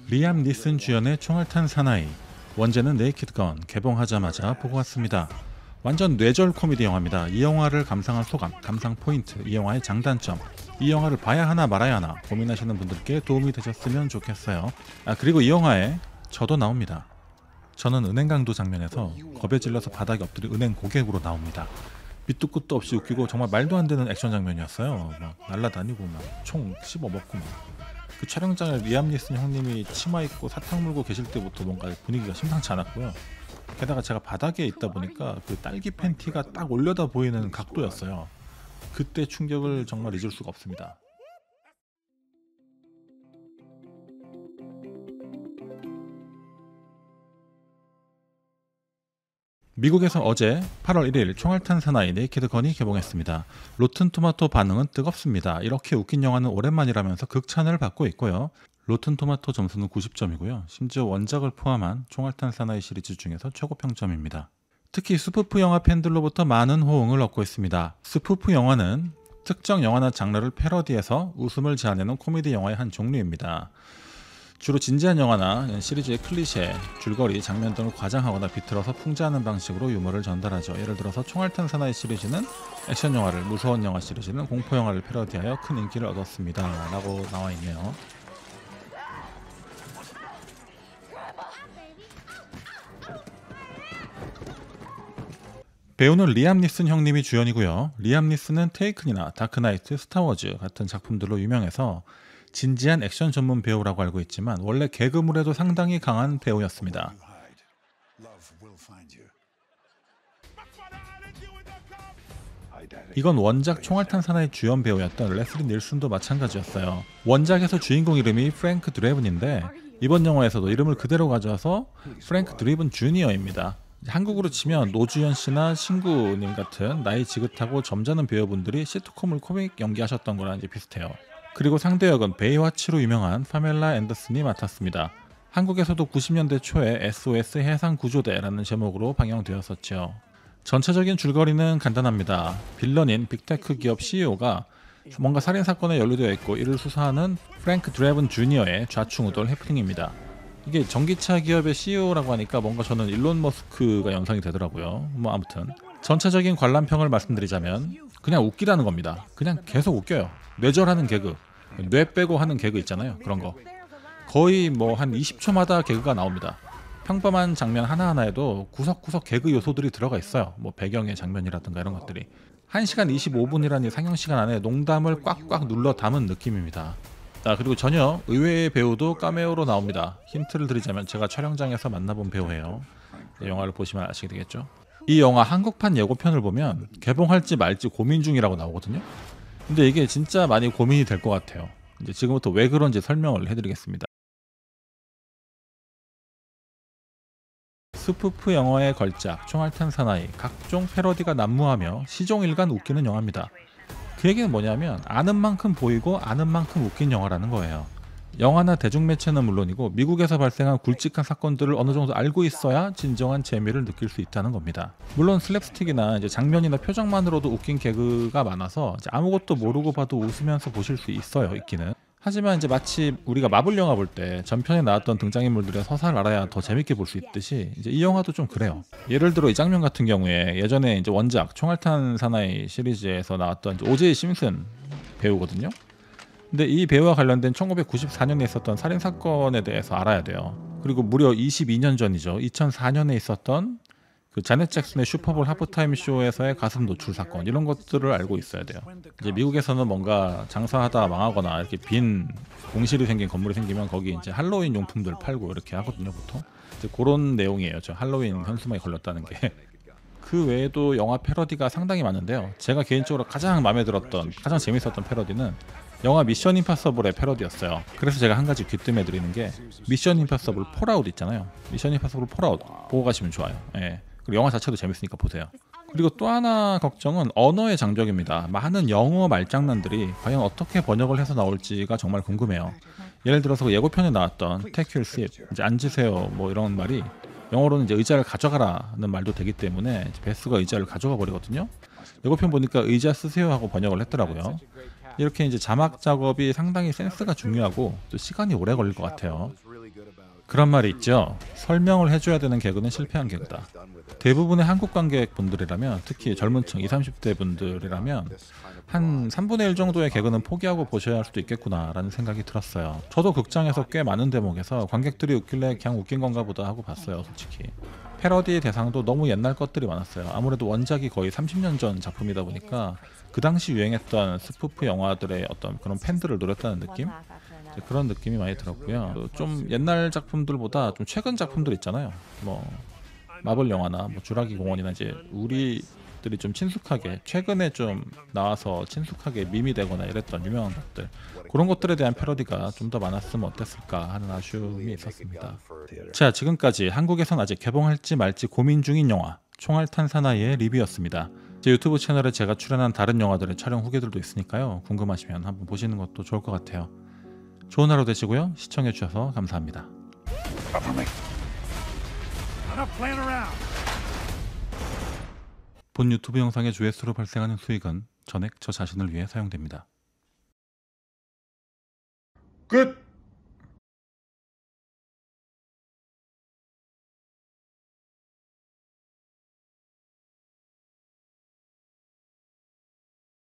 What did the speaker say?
리암 니슨 주연의 총알탄 사나이, 원제는 네이키드 건 개봉하자마자 보고 왔습니다. 완전 뇌절 코미디 영화입니다. 이 영화를 감상한 소감, 감상 포인트, 이 영화의 장단점, 이 영화를 봐야 하나 말아야 하나 고민하시는 분들께 도움이 되셨으면 좋겠어요. 그리고 이 영화에 저도 나옵니다. 저는 은행 강도 장면에서 겁에 질려서 바닥에 엎드린 은행 고객으로 나옵니다. 밑도 끝도 없이 웃기고 정말 말도 안 되는 액션 장면이었어요. 막 날라다니고 막 총 씹어먹고 막. 그 촬영장에 리암 니슨 형님이 치마 입고 사탕 물고 계실 때부터 뭔가 분위기가 심상치 않았고요. 게다가 제가 바닥에 있다 보니까 그 딸기 팬티가 딱 올려다 보이는 각도였어요. 그때 충격을 정말 잊을 수가 없습니다. 미국에서 어제 8월 1일 총알탄 사나이 네이키드 건이 개봉했습니다. 로튼 토마토 반응은 뜨겁습니다. 이렇게 웃긴 영화는 오랜만이라면서 극찬을 받고 있고요. 로튼 토마토 점수는 90점이고요. 심지어 원작을 포함한 총알탄 사나이 시리즈 중에서 최고 평점입니다. 특히 스푸프 영화 팬들로부터 많은 호응을 얻고 있습니다. 스푸프 영화는 특정 영화나 장르를 패러디해서 웃음을 자아내는 코미디 영화의 한 종류입니다. 주로 진지한 영화나 시리즈의 클리셰, 줄거리, 장면 등을 과장하거나 비틀어서 풍자하는 방식으로 유머를 전달하죠. 예를 들어서 총알탄 사나이 시리즈는 액션 영화를, 무서운 영화 시리즈는 공포 영화를 패러디하여 큰 인기를 얻었습니다. 라고 나와 있네요. 배우는 리암 니슨 형님이 주연이고요. 리암 니슨은 테이큰이나 다크나이트, 스타워즈 같은 작품들로 유명해서 진지한 액션 전문 배우라고 알고 있지만 원래 개그물에도 상당히 강한 배우였습니다. 이건 원작 총알탄 사나이 주연 배우였던 레슬리 닐슨도 마찬가지였어요. 원작에서 주인공 이름이 프랭크 드레븐인데 이번 영화에서도 이름을 그대로 가져와서 프랭크 드레븐 주니어입니다. 한국으로 치면 노주현 씨나 신구님 같은 나이 지긋하고 점잖은 배우분들이 시트콤을 코믹 연기하셨던 거랑 이제 비슷해요. 그리고 상대 역은 베이와치로 유명한 파멜라 앤더슨이 맡았습니다. 한국에서도 90년대 초에 SOS 해상구조대라는 제목으로 방영되었었죠. 전체적인 줄거리는 간단합니다. 빌런인 빅테크 기업 CEO가 뭔가 살인사건에 연루되어 있고 이를 수사하는 프랭크 드레븐 주니어의 좌충우돌 해프닝입니다. 이게 전기차 기업의 CEO라고 하니까 뭔가 저는 일론 머스크가 연상이 되더라고요. 아무튼 전체적인 관람평을 말씀드리자면 그냥 웃기다는 겁니다. 그냥 계속 웃겨요. 뇌절하는 개그, 뇌 빼고 하는 개그 있잖아요. 그런 거 거의 뭐 한 20초마다 개그가 나옵니다. 평범한 장면 하나하나에도 구석구석 개그 요소들이 들어가 있어요. 뭐 배경의 장면이라든가 이런 것들이 1시간 25분이라는 상영시간 안에 농담을 꽉꽉 눌러 담은 느낌입니다. 그리고 전혀 의외의 배우도 카메오로 나옵니다. 힌트를 드리자면 제가 촬영장에서 만나본 배우예요. 영화를 보시면 아시게 되겠죠. 이 영화 한국판 예고편을 보면 개봉할지 말지 고민 중이라고 나오거든요. 근데 이게 진짜 많이 고민이 될 것 같아요. 이제 지금부터 왜 그런지 설명을 해드리겠습니다. 스푸프 영화의 걸작 총알탄 사나이, 각종 패러디가 난무하며 시종일관 웃기는 영화입니다. 그 얘기는 뭐냐면 아는 만큼 보이고 아는 만큼 웃긴 영화라는 거예요. 영화나 대중매체는 물론이고 미국에서 발생한 굵직한 사건들을 어느 정도 알고 있어야 진정한 재미를 느낄 수 있다는 겁니다. 물론 슬랩스틱이나 이제 장면이나 표정만으로도 웃긴 개그가 많아서 이제 아무것도 모르고 봐도 웃으면서 보실 수 있어요, 있기는. 하지만 이제 마치 우리가 마블 영화 볼 때 전편에 나왔던 등장인물들의 서사를 알아야 더 재밌게 볼 수 있듯이 이제 이 영화도 좀 그래요. 예를 들어 이 장면 같은 경우에 예전에 이제 원작 총알탄 사나이 시리즈에서 나왔던 오제이 심슨 배우거든요. 근데 이 배우와 관련된 1994년에 있었던 살인 사건에 대해서 알아야 돼요. 그리고 무려 22년 전이죠. 2004년에 있었던 그 자넷 잭슨의 슈퍼볼 하프타임 쇼에서의 가슴 노출 사건, 이런 것들을 알고 있어야 돼요. 이제 미국에서는 뭔가 장사하다 망하거나 이렇게 빈 공실이 생긴 건물이 생기면 거기 이제 할로윈 용품들 팔고 이렇게 하거든요, 보통. 이제 그런 내용이에요. 저 할로윈 현수막에 걸렸다는 게. 그 외에도 영화 패러디가 상당히 많은데요. 제가 개인적으로 가장 마음에 들었던, 가장 재밌었던 패러디는 영화 미션 임파서블의 패러디였어요. 그래서 제가 한 가지 귀뜸해 드리는 게 미션 임파서블 폴아웃 있잖아요. 미션 임파서블 폴아웃 보고 가시면 좋아요. 예. 그리고 영화 자체도 재밌으니까 보세요. 그리고 또 하나 걱정은 언어의 장벽입니다. 많은 영어 말장난들이 과연 어떻게 번역을 해서 나올지가 정말 궁금해요. 예를 들어서 예고편에 나왔던 Take your seat, 이제 앉으세요, 뭐 이런 말이 영어로는 이제 의자를 가져가라는 말도 되기 때문에 베스가 의자를 가져가 버리거든요. 예고편 보니까 의자 쓰세요 하고 번역을 했더라고요. 이렇게 이제 자막 작업이 상당히 센스가 중요하고 또 시간이 오래 걸릴 것 같아요. 그런 말이 있죠. 설명을 해줘야 되는 개그는 실패한 개그다. 대부분의 한국 관객분들이라면, 특히 젊은 층 20, 30대 분들이라면 한 3분의 1 정도의 개그는 포기하고 보셔야 할 수도 있겠구나라는 생각이 들었어요. 저도 극장에서 꽤 많은 대목에서 관객들이 웃길래 그냥 웃긴 건가 보다 하고 봤어요, 솔직히. 패러디 대상도 너무 옛날 것들이 많았어요. 아무래도 원작이 거의 30년 전 작품이다 보니까 그 당시 유행했던 스푸프 영화들의 어떤 그런 팬들을 노렸다는 느낌? 그런 느낌이 많이 들었고요. 좀 옛날 작품들보다 좀 최근 작품들 있잖아요. 뭐 마블 영화나 뭐 주라기 공원이나 이제 우리들이 좀 친숙하게 최근에 좀 나와서 친숙하게 밈이 되거나 이랬던 유명한 것들, 그런 것들에 대한 패러디가 좀 더 많았으면 어땠을까 하는 아쉬움이 있었습니다. 자, 지금까지 한국에선 아직 개봉할지 말지 고민 중인 영화 총알탄 사나이의 리뷰였습니다. 제 유튜브 채널에 제가 출연한 다른 영화들의 촬영 후기들도 있으니까요. 궁금하시면 한번 보시는 것도 좋을 것 같아요. 좋은 하루 되시고요. 시청해주셔서 감사합니다. 본 유튜브 영상의 조회수로 발생하는 수익은 전액 저 자신을 위해 사용됩니다. 끝!